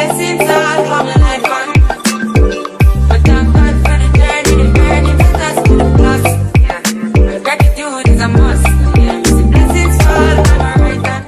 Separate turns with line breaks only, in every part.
blessings all come like fun. But thank God for the journey took us to the plus. Yeah, gratitude is a must. Yeah, blessings fall on my right hand.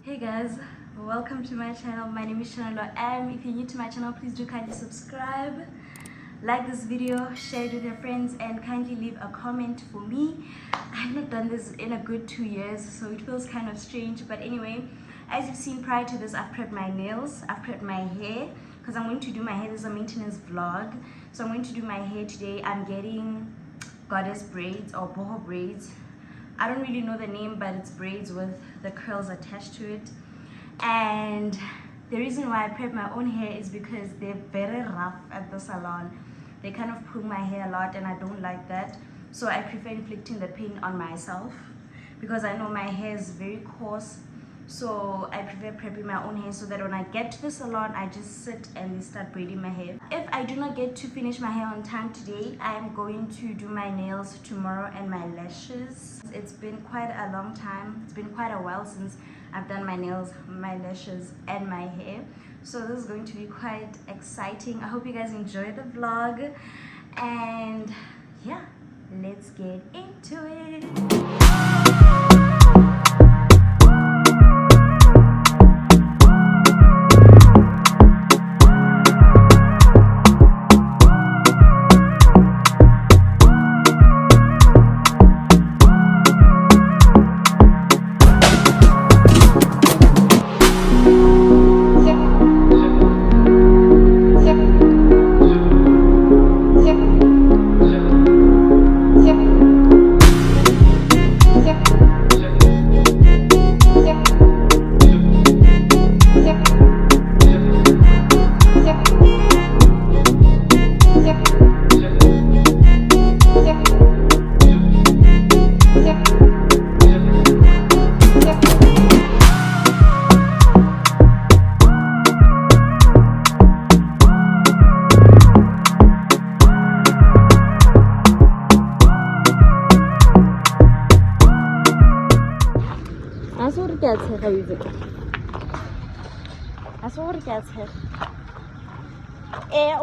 Hey guys, welcome to my channel. My name is Salon. If you're new to my channel, please do kindly subscribe, like this video, share it with your friends, and kindly leave a comment for me. I've not done this in a good 2 years, so it feels kind of strange. But anyway, as you've seen prior to this, I've prepped my nails, I've prepped my hair, because I'm going to do my hair. This is a maintenance vlog, so I'm going to do my hair today. I'm getting goddess braids or boho braids. I don't really know the name, but it's braids with the curls attached to it. And the reason why I prep my own hair is because they're very rough at the salon. They kind of pull my hair a lot and I don't like that. So I prefer inflicting the pain on myself because I know my hair is very coarse. So I prefer prepping my own hair so that when I get to the salon, I just sit and they start braiding my hair. If I do not get to finish my hair on time today, I am going to do my nails tomorrow and my lashes. It's been quite a long time. It's been quite a while since I've done my nails, my lashes, and my hair. So this is going to be quite exciting. I hope you guys enjoy the vlog. And yeah, let's get into it.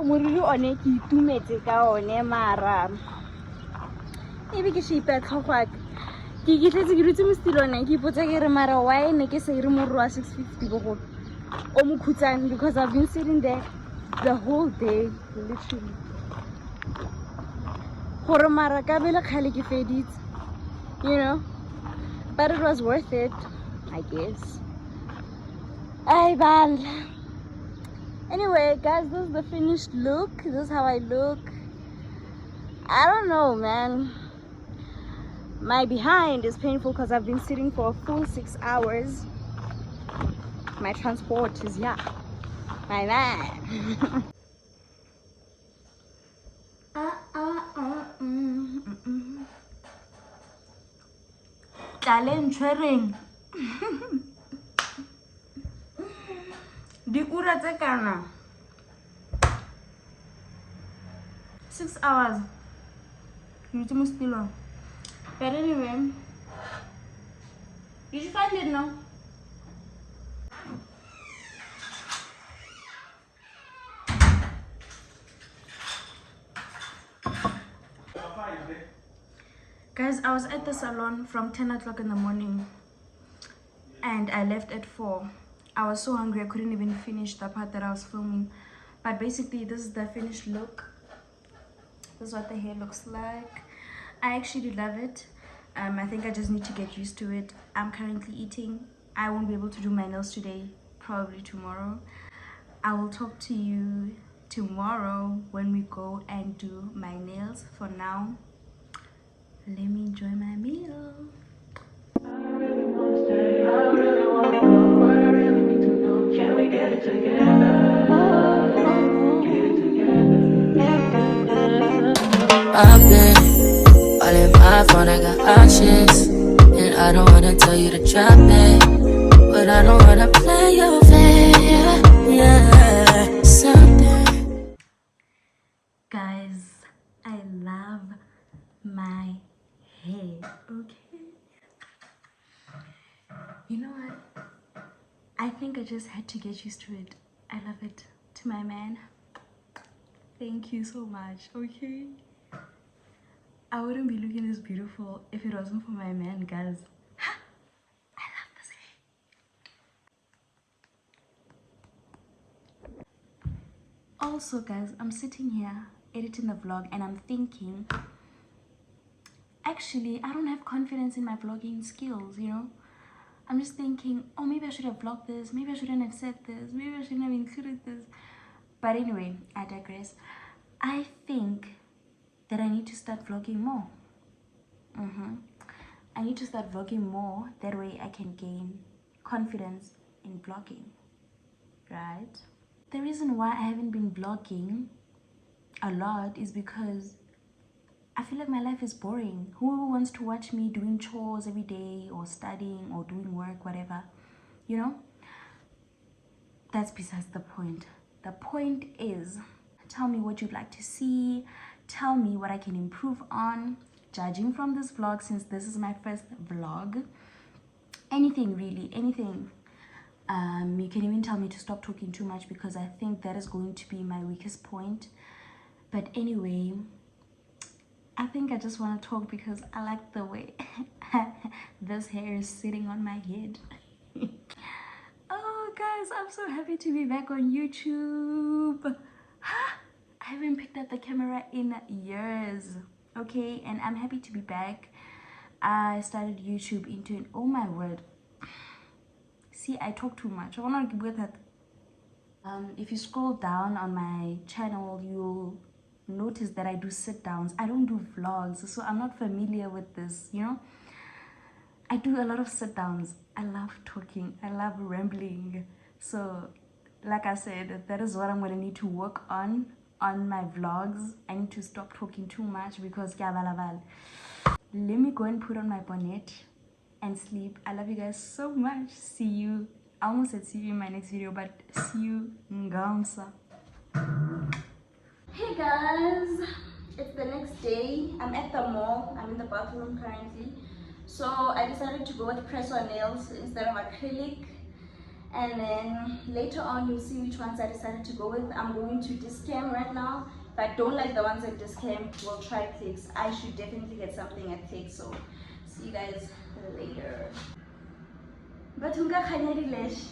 Moriri one ke itumetse ka one mara ebe ke shipa tlhogwa ke tletse ke rutse mo stilone ke ipotsa ke re mara why ne ke se re mo rwa 650 go o mo khutsang because I've been sitting there the whole day literally gore mara ka bele khale ke feditse, you know, but it was worth it, I guess. Ay bal Anyway, guys, this is the finished look. This is how I look. I don't know, man. My behind is painful because I've been sitting for a full 6 hours. My transport is my man. Talent sharing. Di ura tse kana 6 hours. You still on. But anyway, did you find it now? Guys, I was at the salon from 10 o'clock in the morning and I left at 4. I was so hungry I couldn't even finish the part that I was filming. But basically, this is the finished look. This is what the hair looks like. I actually love it. I think I just need to get used to it. I'm currently eating. I won't be able to do my nails today, probably tomorrow. I will talk to you tomorrow when we go and do my nails. For now, let me enjoy my meal. I really want to stay, I really want to go, but I really need to know, can we get it together? Get it together. I've been all in my phone, I got options, and I don't wanna tell you to drop it, but I don't wanna play your fair, yeah, something. Guys, I love my hair, okay? You know what? I think I just had to get used to it. I love it. To my man, thank you so much, okay? I wouldn't be looking this beautiful if it wasn't for my man, guys. I love this hair. Also, guys, I'm sitting here editing the vlog and I'm thinking, actually, I don't have confidence in my vlogging skills, you know? I'm just thinking, oh, maybe I should have vlogged this, maybe I shouldn't have said this, maybe I shouldn't have included this. But anyway, I digress. I think that I need to start vlogging more. I need to start vlogging more. That way I can gain confidence in vlogging, right? The reason why I haven't been vlogging a lot is because I feel like my life is boring. Who wants to watch me doing chores every day or studying or doing work, whatever, you know? That's besides the point. The point is, tell me what you'd like to see. Tell me what I can improve on, judging from this vlog, since this is my first vlog. Anything really, anything. You can even tell me to stop talking too much because I think that is going to be my weakest point. But anyway, I think I just want to talk because I like the way this hair is sitting on my head. Oh guys, I'm so happy to be back on YouTube. I haven't picked up the camera in years, okay? And I'm happy to be back. I started YouTube into oh my word. See, I talk too much. I want to give that. If you scroll down on my channel, you'll notice that I do sit downs. I don't do vlogs, so I'm not familiar with this, you know? I do a lot of sit downs. I love talking. I love rambling. So, like I said, that is what I'm going to need to work on my vlogs. I need to stop talking too much because let me go and put on my bonnet and sleep. I love you guys so much. See you. I almost said see you in my next video, but see you ngamsa. Hey guys, it's the next day. I'm at the mall. I'm in the bathroom currently. So I decided to go with press-on nails instead of acrylic. And then later on you'll see which ones I decided to go with. I'm going to Discam right now. If I don't like the ones at Discam, we'll try Clicks. I should definitely get something at Clicks. So see you guys later. But who got khanya lash?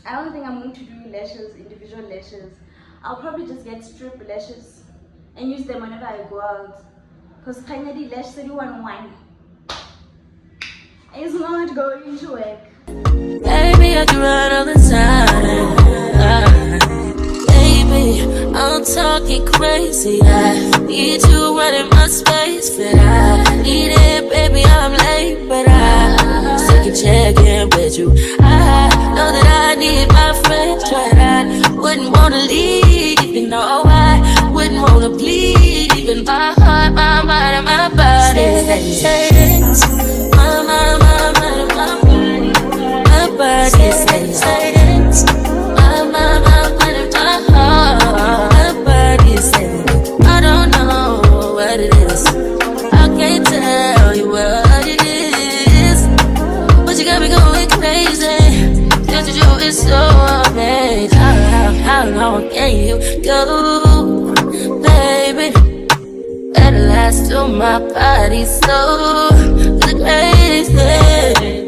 I don't think I'm going to do lashes, individual lashes. I'll probably just get strip lashes and use them whenever I go out. Because khanya lash 31 one. It's not going to work.
Baby, I can run all the time. Baby, I'm talking crazy. I need you running my space, but I need it, baby. I'm late, but I still can check in with you. I know that I need my friends, but I wouldn't wanna leave. You know, I wouldn't wanna bleed. Even my heart, my mind, and my body. My mind, my mind, and my body. My body says my mind, and my heart. My body says I don't know what it is. I can't tell you what it is, but you got me going crazy. Just to do is so amazing. How long can you go, baby? At last, till my body so crazy.